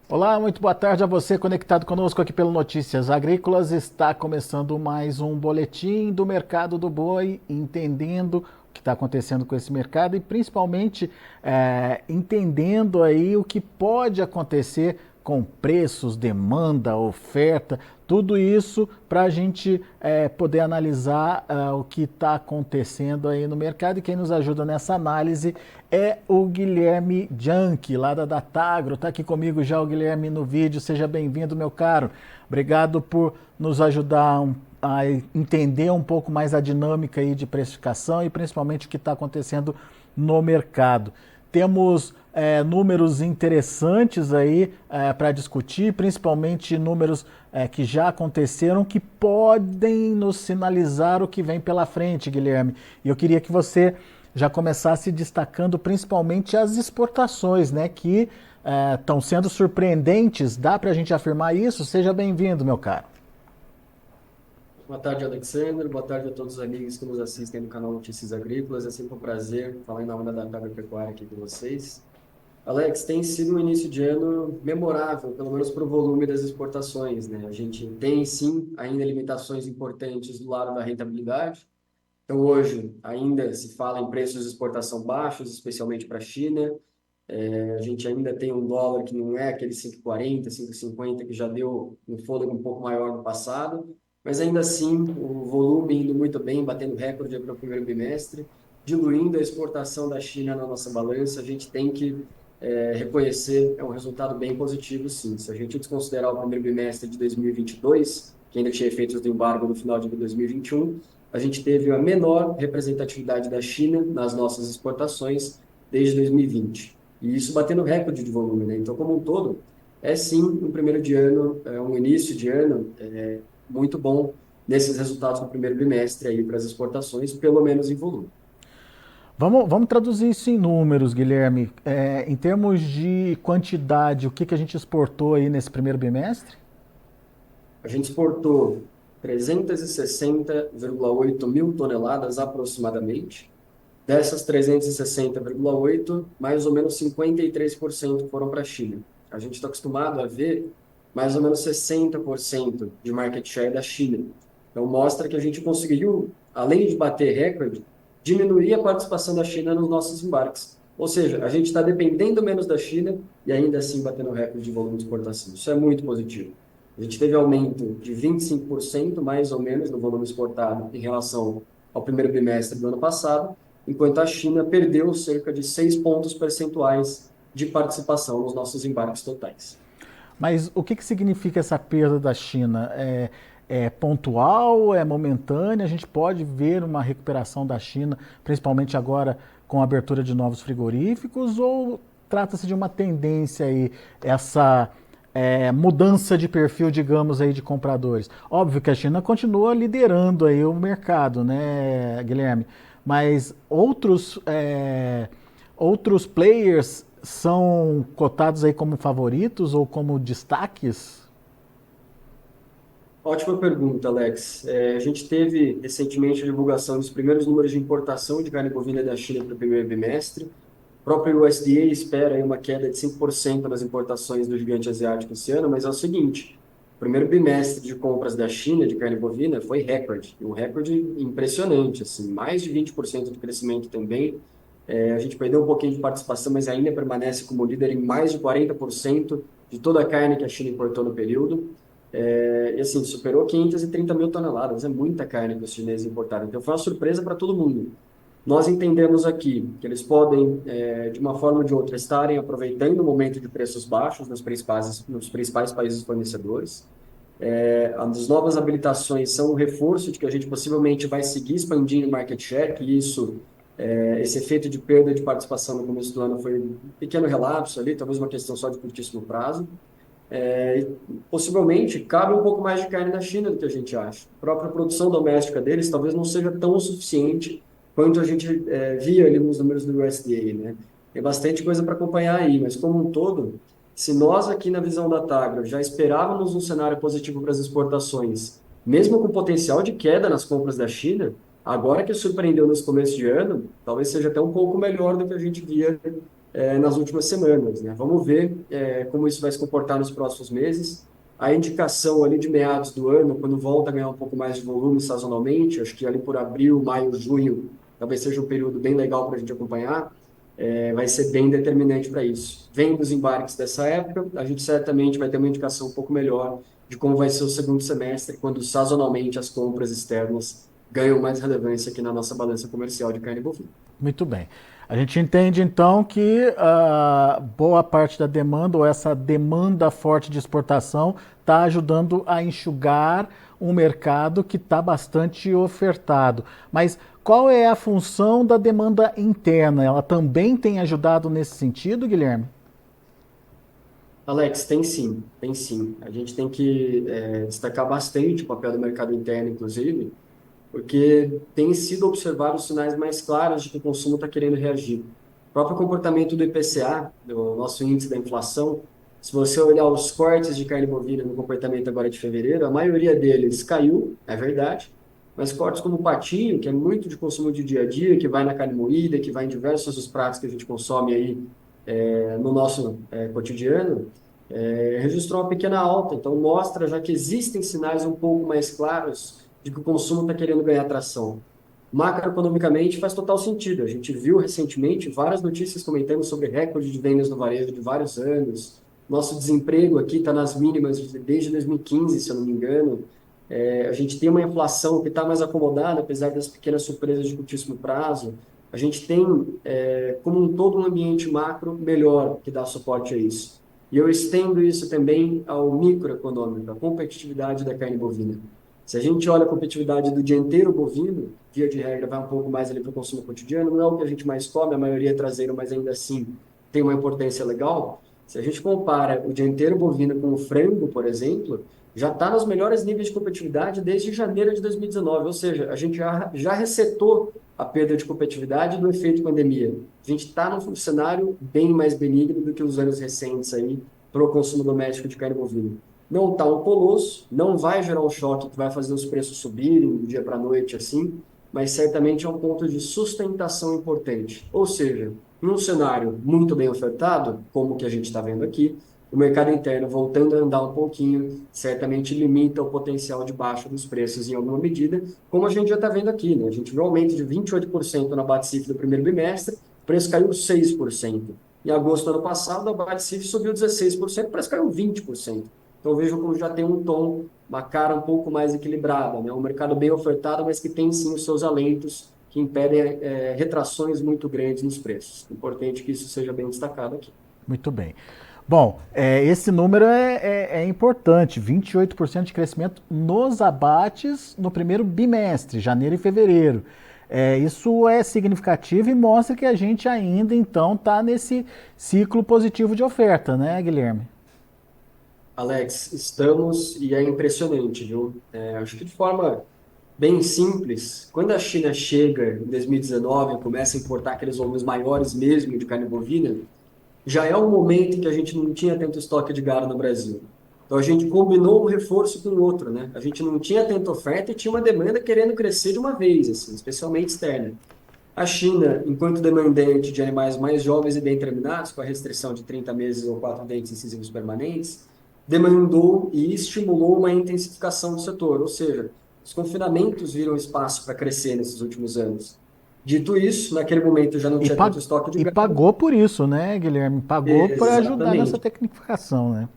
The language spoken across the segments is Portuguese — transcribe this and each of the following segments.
Olá, muito boa tarde a você conectado conosco aqui pelo Notícias Agrícolas. Está começando mais um boletim do mercado do boi, entendendo o que está acontecendo com esse mercado e principalmente entendendo aí o que pode acontecer com preços, demanda, oferta, tudo isso para a gente poder analisar o que está acontecendo aí no mercado. E quem nos ajuda nessa análise é o Guilherme Janke, lá da Datagro. Está aqui comigo já o Guilherme no vídeo. Seja bem-vindo, meu caro. Obrigado por nos ajudar a entender um pouco mais a dinâmica aí de precificação e principalmente o que está acontecendo no mercado. Temos números interessantes aí para discutir, principalmente números que já aconteceram, que podem nos sinalizar o que vem pela frente, Guilherme. E eu queria que você já começasse destacando principalmente as exportações, né, que estão sendo surpreendentes. Dá para a gente afirmar isso? Seja bem-vindo, meu caro. Boa tarde, Alexandre. Boa tarde a todos os amigos que nos assistem no canal Notícias Agrícolas. É sempre um prazer falar em nome da Agropecuária aqui com vocês. Alex, tem sido um início de ano memorável, pelo menos para o volume das exportações, né? A gente tem, sim, ainda limitações importantes do lado da rentabilidade. Então, hoje, ainda se fala em preços de exportação baixos, especialmente para a China. A gente ainda tem um dólar que não é aquele 5,40, 5,50 que já deu um fôlego um pouco maior no passado, mas ainda assim o volume indo muito bem, batendo recorde para o primeiro bimestre, diluindo a exportação da China na nossa balança, a gente tem que reconhecer, é um resultado bem positivo, sim. Se a gente desconsiderar o primeiro bimestre de 2022, que ainda tinha efeitos do embargo no final de 2021, a gente teve a menor representatividade da China nas nossas exportações desde 2020. E isso batendo recorde de volume, né? Então, como um todo, é sim um primeiro de ano, um início de ano muito bom nesses resultados do primeiro bimestre aí para as exportações, pelo menos em volume. Vamos traduzir isso em números, Guilherme. Em termos de quantidade, o que a gente exportou aí nesse primeiro bimestre? A gente exportou 360,8 mil toneladas aproximadamente. Dessas 360,8, mais ou menos 53% foram para a China. A gente está acostumado a ver mais ou menos 60% de market share da China. Então, mostra que a gente conseguiu, além de bater recorde, diminuir a participação da China nos nossos embarques. Ou seja, a gente está dependendo menos da China e ainda assim batendo recorde de volume de exportação. Isso é muito positivo. A gente teve aumento de 25%, mais ou menos, no volume exportado em relação ao primeiro bimestre do ano passado, enquanto a China perdeu cerca de 6 pontos percentuais de participação nos nossos embarques totais. Mas o que significa essa perda da China? É pontual? É momentânea? A gente pode ver uma recuperação da China, principalmente agora com a abertura de novos frigoríficos? Ou trata-se de uma tendência aí, essa mudança de perfil, digamos, aí de compradores? Óbvio que a China continua liderando aí o mercado, né, Guilherme? Mas outros players são cotados aí como favoritos ou como destaques? Ótima pergunta, Alex. A gente teve recentemente a divulgação dos primeiros números de importação de carne bovina da China para o primeiro bimestre. O próprio USDA espera aí uma queda de 5% nas importações do gigante asiático esse ano, mas é o seguinte, o primeiro bimestre de compras da China de carne bovina foi recorde, um recorde impressionante, assim, mais de 20% de crescimento também. A gente perdeu um pouquinho de participação, mas ainda permanece como líder em mais de 40% de toda a carne que a China importou no período. E assim, superou 530 mil toneladas, é muita carne que os chineses importaram. Então foi uma surpresa para todo mundo. Nós entendemos aqui que eles podem, de uma forma ou de outra, estarem aproveitando o momento de preços baixos nos principais países fornecedores. As novas habilitações são um reforço de que a gente possivelmente vai seguir expandindo o market share, que esse efeito de perda de participação no começo do ano foi um pequeno relapso ali, talvez uma questão só de curtíssimo prazo. E possivelmente cabe um pouco mais de carne na China do que a gente acha. A própria produção doméstica deles talvez não seja tão suficiente quanto a gente via ali nos números do USDA, né? Tem bastante coisa para acompanhar aí, mas como um todo, se nós aqui na visão da Tagro já esperávamos um cenário positivo para as exportações, mesmo com potencial de queda nas compras da China, agora que surpreendeu nesse começo de ano, talvez seja até um pouco melhor do que a gente via nas últimas semanas, né? Vamos ver como isso vai se comportar nos próximos meses. A indicação ali de meados do ano, quando volta a ganhar um pouco mais de volume sazonalmente, acho que ali por abril, maio, junho, talvez seja um período bem legal para a gente acompanhar, vai ser bem determinante para isso. Vem dos embarques dessa época, a gente certamente vai ter uma indicação um pouco melhor de como vai ser o segundo semestre, quando sazonalmente as compras externas ganham mais relevância aqui na nossa balança comercial de carne bovina. Muito bem. A gente entende então que boa parte da demanda, ou essa demanda forte de exportação, está ajudando a enxugar um mercado que está bastante ofertado. Mas qual é a função da demanda interna? Ela também tem ajudado nesse sentido, Guilherme? Alex, tem sim, tem sim. A gente tem que destacar bastante o papel do mercado interno, inclusive, porque tem sido observados sinais mais claros de que o consumo está querendo reagir. O próprio comportamento do IPCA, do nosso índice da inflação, se você olhar os cortes de carne bovina no comportamento agora de fevereiro, a maioria deles caiu, é verdade, mas cortes como o patinho, que é muito de consumo de dia a dia, que vai na carne moída, que vai em diversos dos pratos que a gente consome aí no nosso cotidiano, registrou uma pequena alta. Então, mostra já que existem sinais um pouco mais claros de que o consumo está querendo ganhar tração. Macroeconomicamente, faz total sentido. A gente viu recentemente várias notícias comentando sobre recorde de vendas no varejo de vários anos. Nosso desemprego aqui está nas mínimas desde 2015, se eu não me engano. A gente tem uma inflação que está mais acomodada, apesar das pequenas surpresas de curtíssimo prazo. A gente tem, como um todo, um ambiente macro melhor que dá suporte a isso. E eu estendo isso também ao microeconômico, a competitividade da carne bovina. Se a gente olha a competitividade do dianteiro bovino, via de regra vai um pouco mais ali para o consumo cotidiano, não é o que a gente mais come, a maioria é traseiro, mas ainda assim tem uma importância legal. Se a gente compara o dianteiro bovino com o frango, por exemplo, já está nos melhores níveis de competitividade desde janeiro de 2019, ou seja, a gente já resetou a perda de competitividade do efeito pandemia. A gente está num cenário bem mais benigno do que os anos recentes aí para o consumo doméstico de carne bovina. Não está um colosso, não vai gerar um choque que vai fazer os preços subirem do dia para a noite assim, mas certamente é um ponto de sustentação importante. Ou seja, em um cenário muito bem ofertado, como o que a gente está vendo aqui, o mercado interno voltando a andar um pouquinho, certamente limita o potencial de baixa dos preços em alguma medida, como a gente já está vendo aqui, né? A gente viu um aumento de 28% na BAT/CIF do primeiro bimestre, o preço caiu 6%. Em agosto do ano passado, a BAT/CIF subiu 16%, o preço caiu 20%. Então, vejo como já tem um tom, uma cara um pouco mais equilibrada, né? Um mercado bem ofertado, mas que tem sim os seus alentos, que impedem retrações muito grandes nos preços. Importante que isso seja bem destacado aqui. Muito bem. Bom, esse número é importante, 28% de crescimento nos abates no primeiro bimestre, janeiro e fevereiro. Isso é significativo e mostra que a gente ainda, então, está nesse ciclo positivo de oferta, né, Guilherme? Alex, estamos e é impressionante, viu? Acho que de forma bem simples, quando a China chega em 2019 e começa a importar aqueles volumes maiores mesmo de carne bovina, já é um momento em que a gente não tinha tanto estoque de gado no Brasil. Então a gente combinou um reforço com o outro, né? A gente não tinha tanta oferta e tinha uma demanda querendo crescer de uma vez, assim, especialmente externa. A China, enquanto demandante de animais mais jovens e bem terminados, com a restrição de 30 meses ou 4 dentes incisivos permanentes, demandou e estimulou uma intensificação do setor, ou seja, os confinamentos viram espaço para crescer nesses últimos anos. Dito isso, naquele momento já não E, tinha tanto estoque de e gado. pagou por isso, né, Guilherme? Pagou para ajudar nessa Exatamente. tecnificação, né?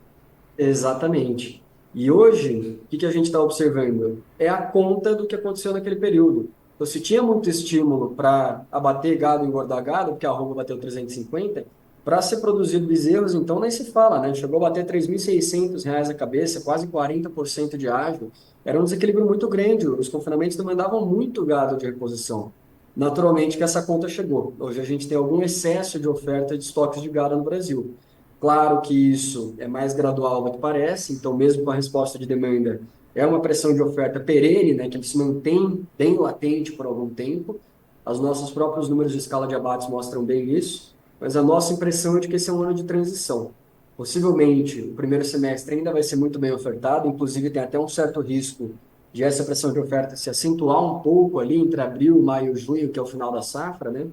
Exatamente. E hoje, o que que a gente está observando? É a conta do que aconteceu naquele período. Então, se tinha muito estímulo para abater gado e engordar gado, porque a arroba bateu 350, para ser produzido bezerros, então nem se fala, né? Chegou a bater R$ 3.600 a cabeça, quase 40% de ágio. Era um desequilíbrio muito grande. Os confinamentos demandavam muito gado de reposição. Naturalmente que essa conta chegou. Hoje a gente tem algum excesso de oferta de estoques de gado no Brasil. Claro que isso é mais gradual do que parece, então, mesmo com a resposta de demanda, é uma pressão de oferta perene, né, que se mantém bem latente por algum tempo. Os nossos próprios números de escala de abates mostram bem isso, mas a nossa impressão é de que esse é um ano de transição. Possivelmente, o primeiro semestre ainda vai ser muito bem ofertado, inclusive tem até um certo risco de essa pressão de oferta se acentuar um pouco ali entre abril, maio e junho, que é o final da safra, né?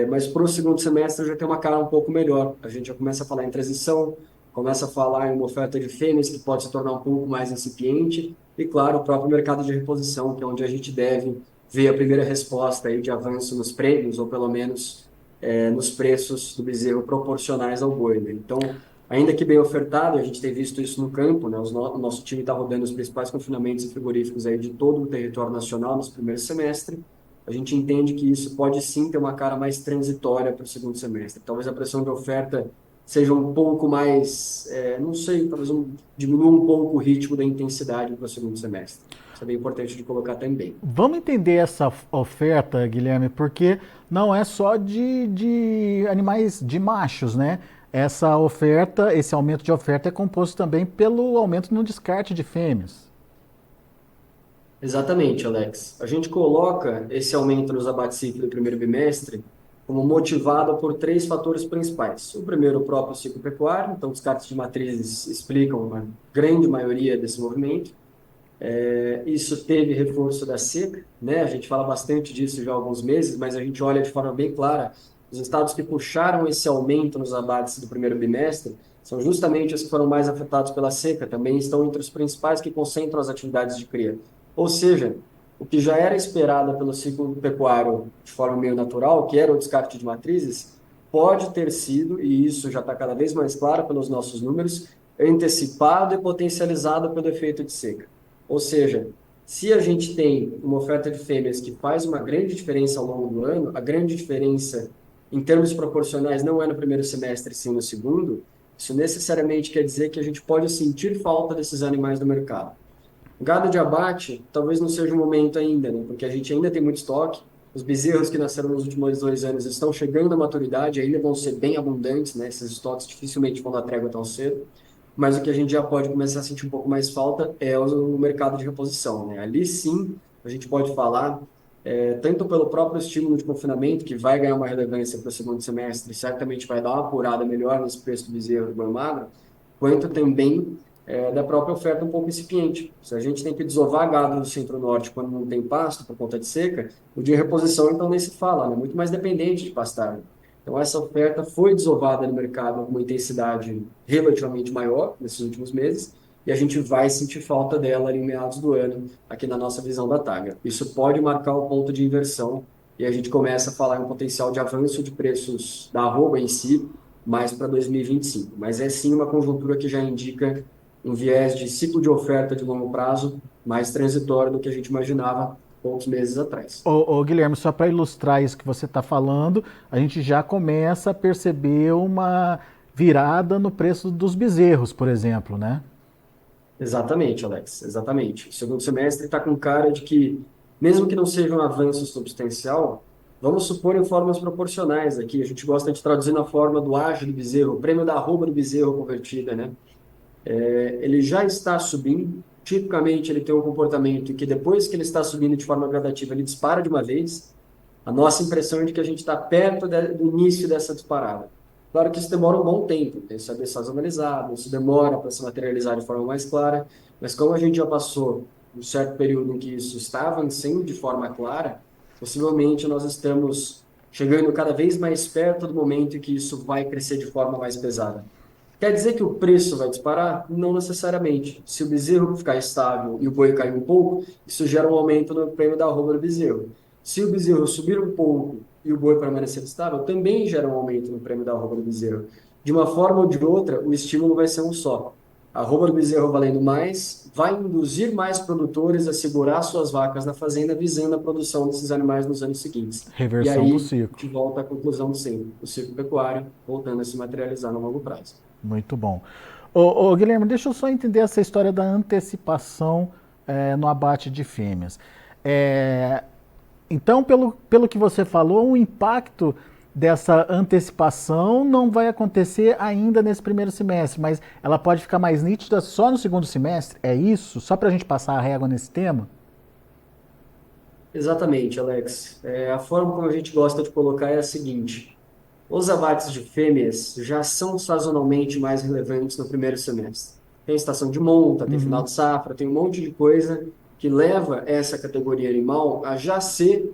Mas para o segundo semestre já tem uma cara um pouco melhor. A gente já começa a falar em transição, começa a falar em uma oferta de fêmeas que pode se tornar um pouco mais incipiente, e claro, o próprio mercado de reposição, que é onde a gente deve ver a primeira resposta aí de avanço nos prêmios, ou pelo menos nos preços do bezerro proporcionais ao boi, né? Então, ainda que bem ofertado, a gente tem visto isso no campo, né? O nosso time está rodando os principais confinamentos e frigoríficos aí de todo o território nacional nesse primeiro semestre. A gente entende que isso pode sim ter uma cara mais transitória para o segundo semestre. Talvez a pressão de oferta seja um pouco mais, não sei, talvez diminua um pouco o ritmo da intensidade para o segundo semestre. Isso é bem importante de colocar também. Vamos entender essa oferta, Guilherme, porque não é só de animais, de machos, né? Essa oferta, esse aumento de oferta é composto também pelo aumento no descarte de fêmeas. Exatamente, Alex. A gente coloca esse aumento nos abates ciclo do primeiro bimestre como motivado por três fatores principais. O primeiro, o próprio ciclo pecuário, então descartes de matrizes explicam uma grande maioria desse movimento. Isso teve reforço da seca, né? A gente fala bastante disso já há alguns meses, mas a gente olha de forma bem clara. Os estados que puxaram esse aumento nos abates do primeiro bimestre são justamente os que foram mais afetados pela seca, também estão entre os principais que concentram as atividades de cria. Ou seja, o que já era esperado pelo ciclo pecuário de forma meio natural, que era o descarte de matrizes, pode ter sido, e isso já está cada vez mais claro pelos nossos números, antecipado e potencializado pelo efeito de seca. Ou seja, se a gente tem uma oferta de fêmeas que faz uma grande diferença ao longo do ano, a grande diferença em termos proporcionais não é no primeiro semestre, sim no segundo, isso necessariamente quer dizer que a gente pode sentir falta desses animais no mercado. O gado de abate talvez não seja o momento ainda, né? Porque a gente ainda tem muito estoque, os bezerros que nasceram nos últimos 2 anos estão chegando à maturidade, ainda vão ser bem abundantes, né? Esses estoques dificilmente vão dar trégua tão cedo. Mas o que a gente já pode começar a sentir um pouco mais falta é o mercado de reposição, né? Ali sim, a gente pode falar, tanto pelo próprio estímulo de confinamento, que vai ganhar uma relevância para o segundo semestre, certamente vai dar uma apurada melhor nesse preço do bezerro do boi magro, quanto também da própria oferta um pouco incipiente. Se a gente tem que desovar gado do centro-norte quando não tem pasto por conta de seca, o de reposição então nem se fala, né? Muito mais dependente de pastagem. Então, essa oferta foi desovada no mercado com uma intensidade relativamente maior nesses últimos meses, e a gente vai sentir falta dela ali em meados do ano, aqui na nossa visão da Taga. Isso pode marcar o ponto de inversão, e a gente começa a falar em um potencial de avanço de preços da arroba em si, mais para 2025. Mas é sim uma conjuntura que já indica um viés de ciclo de oferta de longo prazo mais transitório do que a gente imaginava poucos meses atrás. Guilherme, só para ilustrar isso que você está falando, a gente já começa a perceber uma virada no preço dos bezerros, por exemplo, né? Exatamente, Alex, exatamente. O segundo semestre está com cara de que, mesmo que não seja um avanço substancial, vamos supor em formas proporcionais aqui. A gente gosta de traduzir na forma do ágio do bezerro, o prêmio da arroba do bezerro convertida, né? Ele já está subindo. Tipicamente, ele tem um comportamento que, depois que ele está subindo de forma gradativa, ele dispara de uma vez. A nossa impressão é de que a gente está perto do início dessa disparada. Claro que isso demora um bom tempo, tem que saber sazonalizado, isso demora para se materializar de forma mais clara, mas como a gente já passou um certo período em que isso está avançando de forma clara, possivelmente nós estamos chegando cada vez mais perto do momento em que isso vai crescer de forma mais pesada. Quer dizer que o preço vai disparar? Não necessariamente. Se o bezerro ficar estável e o boi cair um pouco, isso gera um aumento no prêmio da arroba do bezerro. Se o bezerro subir um pouco e o boi permanecer estável, também gera um aumento no prêmio da arroba do bezerro. De uma forma ou de outra, o estímulo vai ser um só. A arroba do bezerro valendo mais vai induzir mais produtores a segurar suas vacas na fazenda, visando a produção desses animais nos anos seguintes. E Reversão do aí, a ciclo. gente volta à conclusão de sempre, o ciclo pecuário voltando a se materializar no longo prazo. Muito bom. Guilherme, deixa eu só entender essa história da antecipação no abate de fêmeas. É, então, pelo que você falou, o impacto dessa antecipação não vai acontecer ainda nesse primeiro semestre, mas ela pode ficar mais nítida só no segundo semestre? É isso? Só para a gente passar a régua nesse tema? Exatamente, Alex. A forma como a gente gosta de colocar é a seguinte: os abates de fêmeas já são sazonalmente mais relevantes no primeiro semestre. Tem estação de monta, tem final Uhum. de safra, tem um monte de coisa que leva essa categoria animal a já ser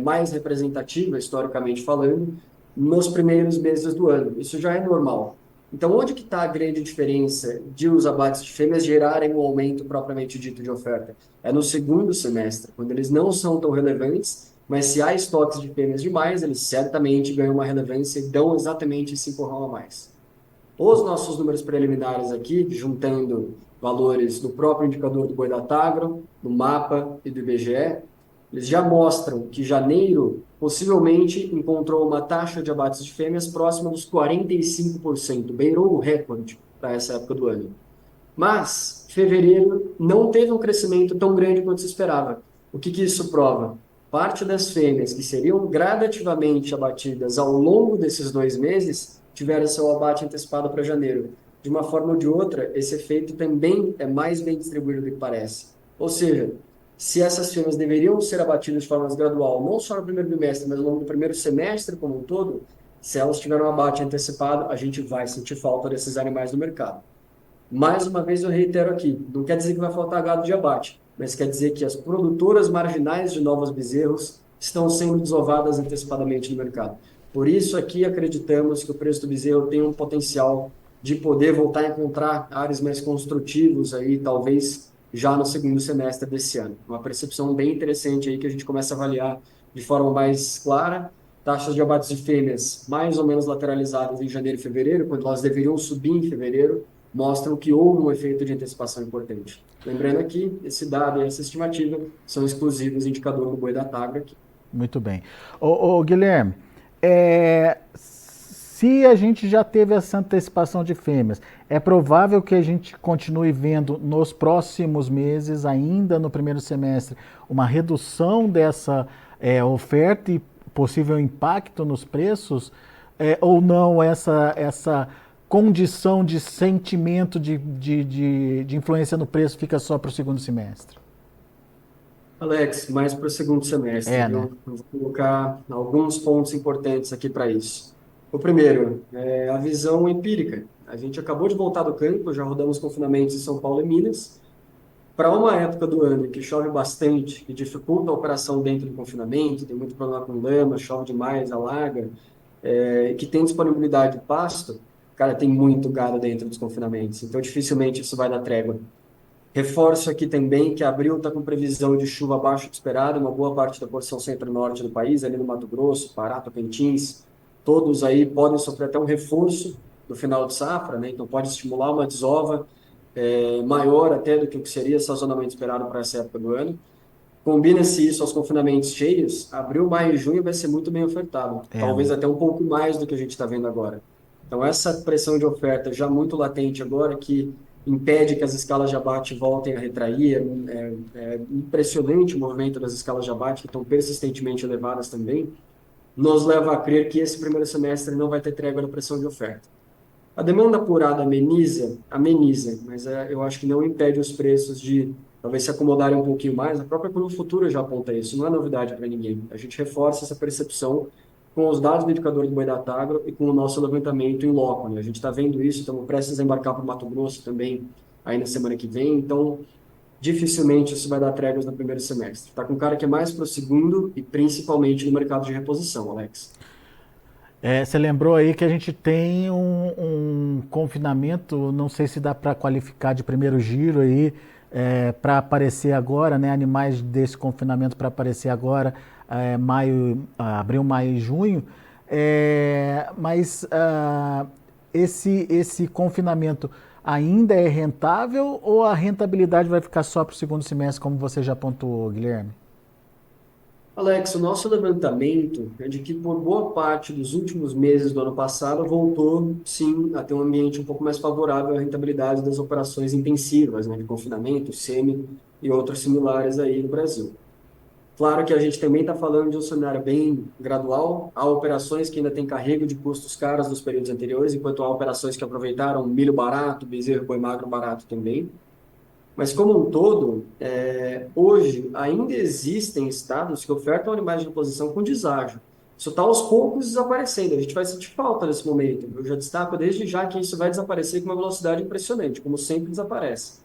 mais representativa, historicamente falando, nos primeiros meses do ano. Isso já é normal. Então, onde que está a grande diferença de os abates de fêmeas gerarem um aumento propriamente dito de oferta? É no segundo semestre, quando eles não são tão relevantes, mas se há estoques de fêmeas demais, eles certamente ganham uma relevância e dão exatamente esse empurrão a mais. Os nossos números preliminares aqui, juntando valores do próprio indicador do Boi da Tagro, do MAPA e do IBGE, eles já mostram que janeiro possivelmente encontrou uma taxa de abates de fêmeas próxima dos 45%, beirou o recorde para essa época do ano. Mas fevereiro não teve um crescimento tão grande quanto se esperava. O que isso prova? Parte das fêmeas que seriam gradativamente abatidas ao longo desses 2 meses tiveram seu abate antecipado para janeiro. De uma forma ou de outra, esse efeito também é mais bem distribuído do que parece. Ou seja, se essas fêmeas deveriam ser abatidas de forma gradual, não só no primeiro bimestre, mas ao longo do primeiro semestre como um todo, se elas tiverem um abate antecipado, a gente vai sentir falta desses animais no mercado. Mais uma vez eu reitero aqui, não quer dizer que vai faltar gado de abate, mas quer dizer que as produtoras marginais de novos bezerros estão sendo desovadas antecipadamente no mercado. Por isso aqui acreditamos que o preço do bezerro tem um potencial de poder voltar a encontrar áreas mais construtivos aí, talvez já no segundo semestre desse ano. Uma percepção bem interessante aí que a gente começa a avaliar de forma mais clara. Taxas de abates de fêmeas mais ou menos lateralizadas em janeiro e fevereiro, quando elas deveriam subir em fevereiro, mostram que houve um efeito de antecipação importante. Lembrando aqui, esse dado e essa estimativa são exclusivos do indicador do Boi da Tagro aqui. Muito bem. Guilherme, se a gente já teve essa antecipação de fêmeas, é provável que a gente continue vendo nos próximos meses, ainda no primeiro semestre, uma redução dessa oferta e possível impacto nos preços, ou não essa condição de sentimento de influência no preço fica só para o segundo semestre? Alex, mais para o segundo semestre, Né? viu? Eu vou colocar alguns pontos importantes aqui para isso. O primeiro é a visão empírica. A gente acabou de voltar do campo, já rodamos confinamentos em São Paulo e Minas. Para uma época do ano que chove bastante, que dificulta a operação dentro do confinamento, tem muito problema com lama, chove demais, alaga, que tem disponibilidade de pasto, cara, tem muito gado dentro dos confinamentos, então dificilmente isso vai dar trégua. Reforço aqui também que abril está com previsão de chuva abaixo do esperado, uma boa parte da porção centro-norte do país, ali no Mato Grosso, Pará, Tocantins, todos aí podem sofrer até um reforço no final de safra, né? Então pode estimular uma desova maior até do que o que seria sazonamento esperado para essa época do ano. Combina-se isso aos confinamentos cheios, abril, maio e junho vai ser muito bem ofertado, talvez Né? até um pouco mais do que a gente está vendo agora. Então essa pressão de oferta já muito latente agora, que impede que as escalas de abate voltem a retrair, é impressionante o movimento das escalas de abate, que estão persistentemente elevadas também, nos leva a crer que esse primeiro semestre não vai ter trégua na pressão de oferta. A demanda apurada ameniza, mas eu acho que não impede os preços de talvez se acomodarem um pouquinho mais. A própria Conjuntura Futura já aponta isso, não é novidade para ninguém. A gente reforça essa percepção com os dados do indicador do Boi da Tagro e com o nosso levantamento em loco, né? A gente está vendo isso, estamos prestes a embarcar para o Mato Grosso também aí na semana que vem, então dificilmente isso vai dar tréguas no primeiro semestre. Está com cara que é mais para o segundo e principalmente no mercado de reposição, Alex. Você lembrou aí que a gente tem um confinamento, não sei se dá para qualificar de primeiro giro aí, para aparecer agora, né? Animais desse confinamento para aparecer agora, abril, maio e junho. Mas esse confinamento ainda é rentável ou a rentabilidade vai ficar só para o segundo semestre, como você já apontou, Guilherme? Alex, o nosso levantamento é de que por boa parte dos últimos meses do ano passado voltou, sim, a ter um ambiente um pouco mais favorável à rentabilidade das operações intensivas, né, de confinamento, semi e outros similares aí no Brasil. Claro que a gente também está falando de um cenário bem gradual. Há operações que ainda têm carrego de custos caros dos períodos anteriores, enquanto há operações que aproveitaram milho barato, bezerro, boi magro barato também. Mas, como um todo, hoje ainda existem estados que ofertam animais de reposição com deságio. Isso está aos poucos desaparecendo. A gente vai sentir falta nesse momento. Eu já destaco desde já que isso vai desaparecer com uma velocidade impressionante, como sempre desaparece.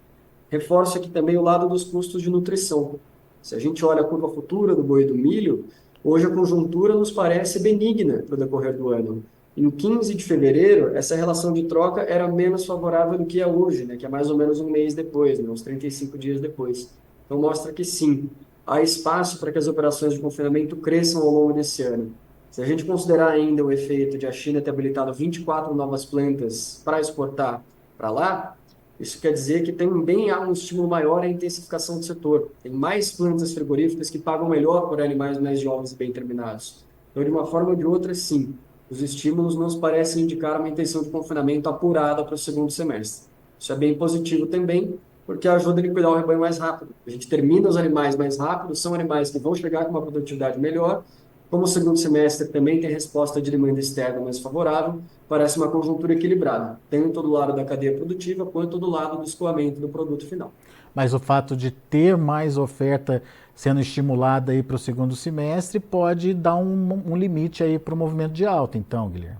Reforço aqui também o lado dos custos de nutrição. Se a gente olha a curva futura do boi e do milho, hoje a conjuntura nos parece benigna para o decorrer do ano. E no 15 de fevereiro, essa relação de troca era menos favorável do que é hoje, né, que é mais ou menos um mês depois, né, uns 35 dias depois. Então mostra que sim, há espaço para que as operações de confinamento cresçam ao longo desse ano. Se a gente considerar ainda o efeito de a China ter habilitado 24 novas plantas para exportar para lá, isso quer dizer que também há um estímulo maior à intensificação do setor. Tem mais plantas frigoríficas que pagam melhor por animais mais jovens e bem terminados. Então, de uma forma ou de outra, sim, os estímulos nos parecem indicar uma intenção de confinamento apurada para o segundo semestre. Isso é bem positivo também, porque ajuda a liquidar o rebanho mais rápido. A gente termina os animais mais rápido, são animais que vão chegar com uma produtividade melhor. Como o segundo semestre também tem resposta de demanda externa mais favorável, parece uma conjuntura equilibrada, tanto do lado da cadeia produtiva quanto do lado do escoamento do produto final. Mas o fato de ter mais oferta sendo estimulada aí para o segundo semestre pode dar um limite aí para o movimento de alta, então, Guilherme.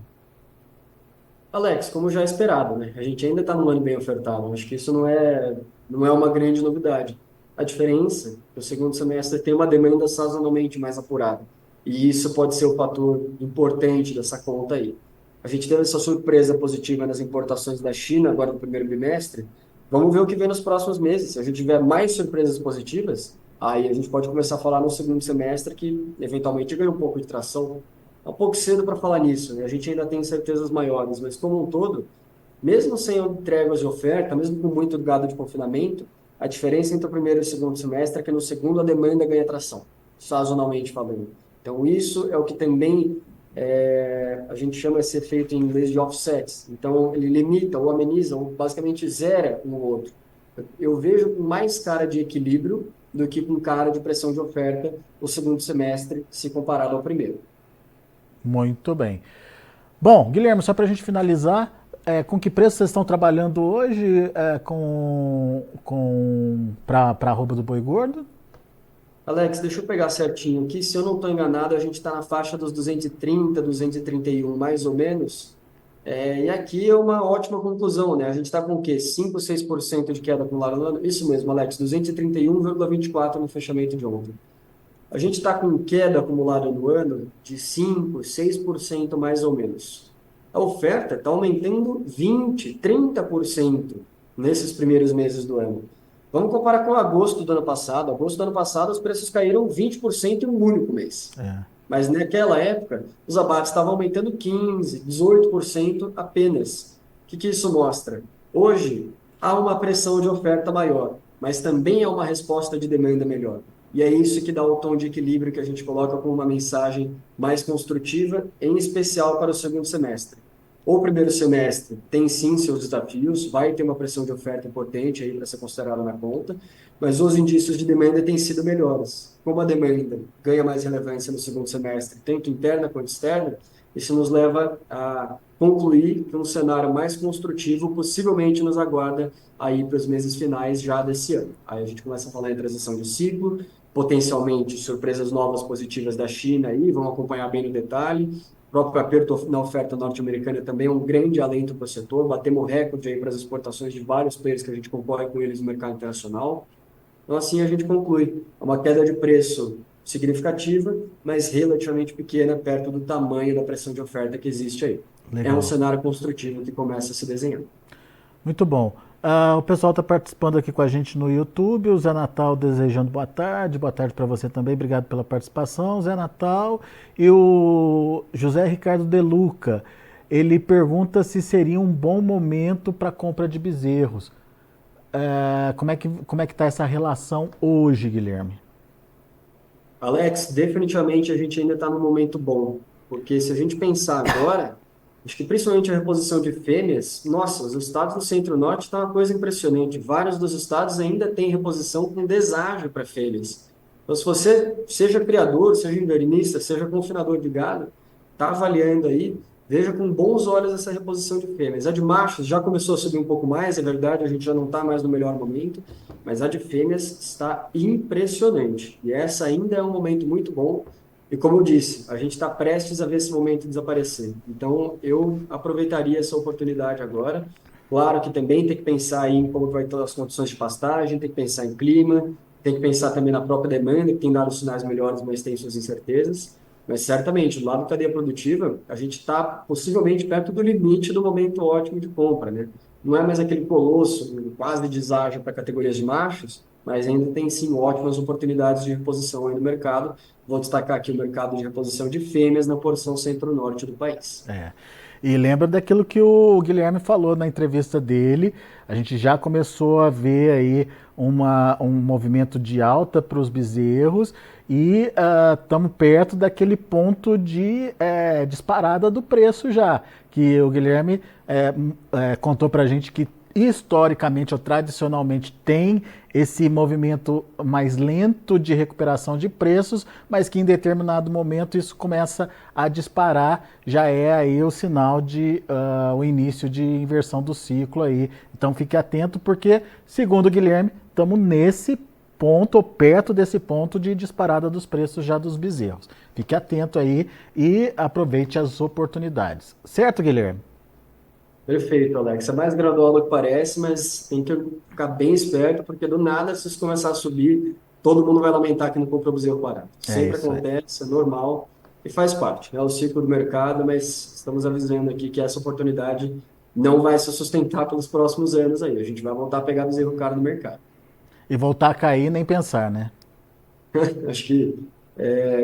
Alex, como já esperado, né? A gente ainda está num ano bem ofertado. Acho que isso não é uma grande novidade. A diferença é que o segundo semestre tem uma demanda sazonalmente mais apurada. E isso pode ser o fator importante dessa conta aí. A gente teve essa surpresa positiva nas importações da China agora no primeiro bimestre. Vamos ver o que vem nos próximos meses. Se a gente tiver mais surpresas positivas, aí a gente pode começar a falar no segundo semestre que eventualmente ganha um pouco de tração. É um pouco cedo para falar nisso, né? A gente ainda tem incertezas maiores, mas como um todo, mesmo sem entregas de oferta, mesmo com muito gado de confinamento, a diferença entre o primeiro e o segundo semestre é que no segundo a demanda ganha tração, sazonalmente falando. Então isso é o que também a gente chama esse efeito em inglês de offsets. Então ele limita ou ameniza ou basicamente zera um ou outro. Eu vejo com mais cara de equilíbrio do que com cara de pressão de oferta o segundo semestre se comparado ao primeiro. Muito bem. Bom, Guilherme, só para a gente finalizar, com que preço vocês estão trabalhando hoje para a arroba do boi gordo? Alex, deixa eu pegar certinho aqui. Se eu não estou enganado, a gente está na faixa dos 230, 231, mais ou menos. E aqui é uma ótima conclusão, né? A gente está com o quê? 5, 6% de queda acumulada no ano? Isso mesmo, Alex, 231,24 no fechamento de ontem. A gente está com queda acumulada no ano de 5, 6% mais ou menos. A oferta está aumentando 20, 30% nesses primeiros meses do ano. Vamos comparar com agosto do ano passado. Agosto do ano passado, os preços caíram 20% em um único mês. É. Mas naquela época, os abates estavam aumentando 15, 18% apenas. O que isso mostra? Hoje, há uma pressão de oferta maior, mas também há uma resposta de demanda melhor. E é isso que dá o tom de equilíbrio que a gente coloca com uma mensagem mais construtiva, em especial para o segundo semestre. O primeiro semestre tem sim seus desafios, vai ter uma pressão de oferta importante aí para ser considerada na conta, mas os indícios de demanda têm sido melhores. Como a demanda ganha mais relevância no segundo semestre, tanto interna quanto externa, isso nos leva a concluir que um cenário mais construtivo possivelmente nos aguarda aí para os meses finais já desse ano. Aí a gente começa a falar em transição de ciclo, potencialmente surpresas novas positivas da China aí, vão acompanhar bem no detalhe. O próprio aperto na oferta norte-americana também é um grande alento para o setor, batemos recorde aí para as exportações de vários players que a gente concorre com eles no mercado internacional. Então, assim a gente conclui. É uma queda de preço significativa, mas relativamente pequena, perto do tamanho da pressão de oferta que existe aí. É um Legal. cenário construtivo que começa a se desenhar. Muito bom. O pessoal está participando aqui com a gente no YouTube. O Zé Natal desejando boa tarde. Boa tarde para você também. Obrigado pela participação, Zé Natal. E o José Ricardo De Luca, ele pergunta se seria um bom momento para compra de bezerros. Como é que está essa relação hoje, Guilherme? Alex, definitivamente a gente ainda está num momento bom, porque se a gente pensar agora, acho que principalmente a reposição de fêmeas, nossa, os estados do Centro-Norte está uma coisa impressionante. Vários dos estados ainda têm reposição com deságio para fêmeas. Então, se você, seja criador, seja invernista, seja confinador de gado, está avaliando aí, veja com bons olhos essa reposição de fêmeas. A de machos já começou a subir um pouco mais, é verdade, a gente já não está mais no melhor momento, mas a de fêmeas está impressionante. E essa ainda é um momento muito bom. E como eu disse, a gente está prestes a ver esse momento desaparecer. Então, eu aproveitaria essa oportunidade agora. Claro que também tem que pensar em como vai estar as condições de pastagem, tem que pensar em clima, tem que pensar também na própria demanda, que tem dado sinais melhores, mas tem suas incertezas. Mas certamente, do lado da cadeia produtiva, a gente está possivelmente perto do limite do momento ótimo de compra, né? Não é mais aquele colosso, quase deságio para categorias de machos, mas ainda tem sim ótimas oportunidades de reposição aí no mercado. Vou destacar aqui o mercado de reposição de fêmeas na porção centro-norte do país. É. E lembra daquilo que o Guilherme falou na entrevista dele, a gente já começou a ver aí um movimento de alta para os bezerros e estamos perto daquele ponto de disparada do preço já, que o Guilherme contou para a gente que historicamente ou tradicionalmente tem esse movimento mais lento de recuperação de preços, mas que em determinado momento isso começa a disparar, já é aí o sinal de o início de inversão do ciclo aí. Então fique atento porque, segundo o Guilherme, estamos nesse ponto, ou perto desse ponto de disparada dos preços já dos bezerros. Fique atento aí e aproveite as oportunidades. Certo, Guilherme? Perfeito, Alex. É mais gradual do que parece, mas tem que ficar bem esperto, porque do nada, se isso começar a subir, todo mundo vai lamentar que não comprou o bezerro barato. É Sempre isso aí. acontece, é normal e faz parte. É o ciclo do mercado, mas estamos avisando aqui que essa oportunidade não vai se sustentar pelos próximos anos aí. A gente vai voltar a pegar bezerro caro no mercado. E voltar a cair nem pensar, né? Acho que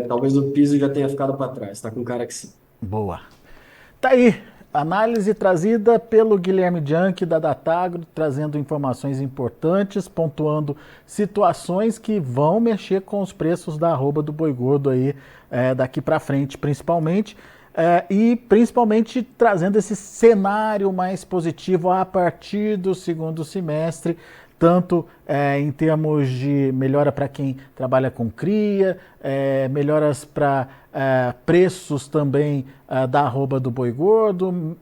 talvez o piso já tenha ficado para trás. Está com cara que sim. Boa. Tá aí, análise trazida pelo Guilherme Janke da Datagro, trazendo informações importantes, pontuando situações que vão mexer com os preços da arroba do boi gordo aí daqui para frente, principalmente. E principalmente trazendo esse cenário mais positivo a partir do segundo semestre, tanto em termos de melhora para quem trabalha com cria, melhoras para preços também da arroba do boi gordo,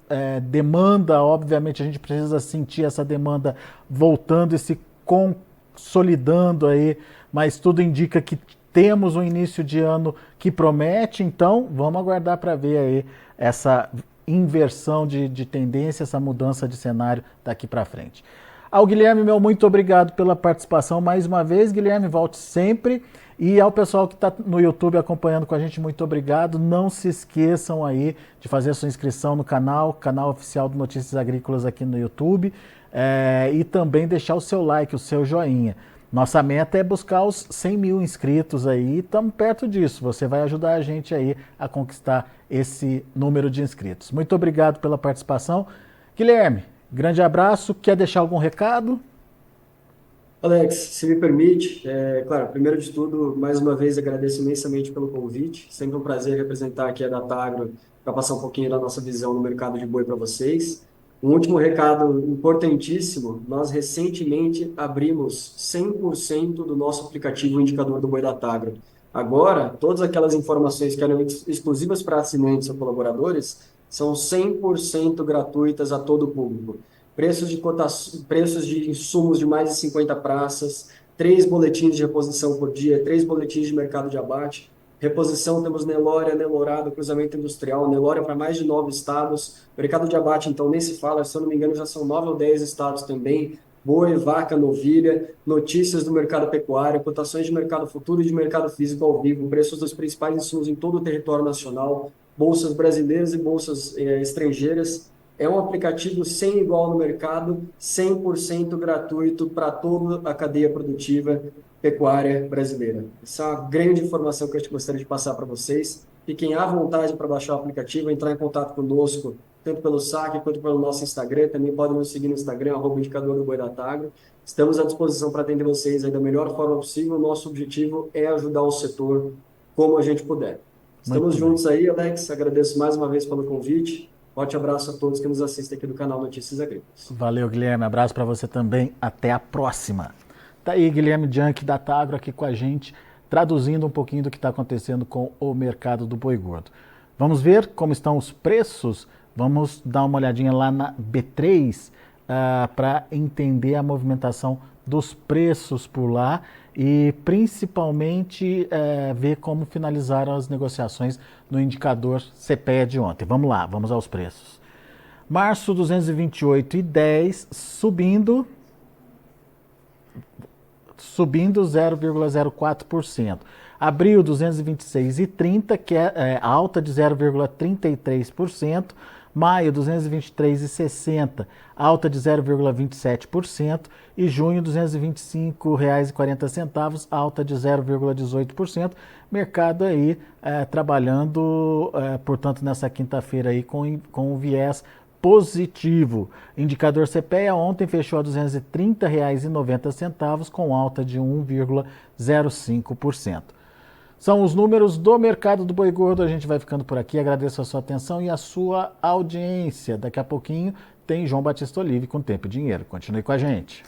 demanda, obviamente a gente precisa sentir essa demanda voltando e se consolidando aí, mas tudo indica que temos um início de ano que promete, então vamos aguardar para ver aí essa inversão de tendência, essa mudança de cenário daqui para frente. Ao Guilherme, meu muito obrigado pela participação mais uma vez. Guilherme, volte sempre. E ao pessoal que está no YouTube acompanhando com a gente, muito obrigado. Não se esqueçam aí de fazer a sua inscrição no canal oficial do Notícias Agrícolas aqui no YouTube. E também deixar o seu like, o seu joinha. Nossa meta é buscar os 100 mil inscritos aí, estamos perto disso. Você vai ajudar a gente aí a conquistar esse número de inscritos. Muito obrigado pela participação. Guilherme, grande abraço. Quer deixar algum recado? Alex, se me permite, claro, primeiro de tudo, mais uma vez agradeço imensamente pelo convite. Sempre um prazer representar aqui a Datagro para passar um pouquinho da nossa visão no mercado de boi para vocês. Um último recado importantíssimo, nós recentemente abrimos 100% do nosso aplicativo Indicador do Boi Datagro. Agora, todas aquelas informações que eram exclusivas para assinantes ou colaboradores são 100% gratuitas a todo o público. Preços de insumos de mais de 50 praças, 3 boletins de reposição por dia, 3 boletins de mercado de abate. Reposição, temos Nelore, Nelorado, cruzamento industrial, Nelore para mais de 9 estados. Mercado de abate, então, nem se fala, se eu não me engano, já são 9 ou 10 estados também. Boi, vaca, novilha, notícias do mercado pecuário, cotações de mercado futuro e de mercado físico ao vivo, preços dos principais insumos em todo o território nacional, bolsas brasileiras e bolsas estrangeiras. É um aplicativo sem igual no mercado, 100% gratuito para toda a cadeia produtiva pecuária brasileira. Essa é uma grande informação que eu gostaria de passar para vocês. Fiquem à vontade para baixar o aplicativo, entrar em contato conosco, tanto pelo saque quanto pelo nosso Instagram. Também podem nos seguir no Instagram, @indicador do Boi Datagro. Estamos à disposição para atender vocês aí da melhor forma possível. O nosso objetivo é ajudar o setor como a gente puder. Estamos juntos aí, Alex. Agradeço mais uma vez pelo convite. Forte abraço a todos que nos assistem aqui do canal Notícias Agrícolas. Valeu, Guilherme. Abraço para você também. Até a próxima. Tá aí, Guilherme Janke da Datagro aqui com a gente, traduzindo um pouquinho do que está acontecendo com o mercado do boi gordo. Vamos ver como estão os preços? Vamos dar uma olhadinha lá na B3 para entender a movimentação dos preços por lá e principalmente ver como finalizaram as negociações no indicador CPEA de ontem. Vamos lá, vamos aos preços. Março 228,10 subindo. subindo 0,04%. Abril, 226,30, que é alta de 0,33%. Maio, 223,60, alta de 0,27%. E junho, R$ 225,40, alta de 0,18%. Mercado aí trabalhando, portanto, nessa quinta-feira aí com o viés positivo. Indicador CPEA ontem fechou a R$ 230,90, com alta de 1,05%. São os números do mercado do boi gordo. A gente vai ficando por aqui. Agradeço a sua atenção e a sua audiência. Daqui a pouquinho tem João Batista Olive com Tempo e Dinheiro. Continue com a gente.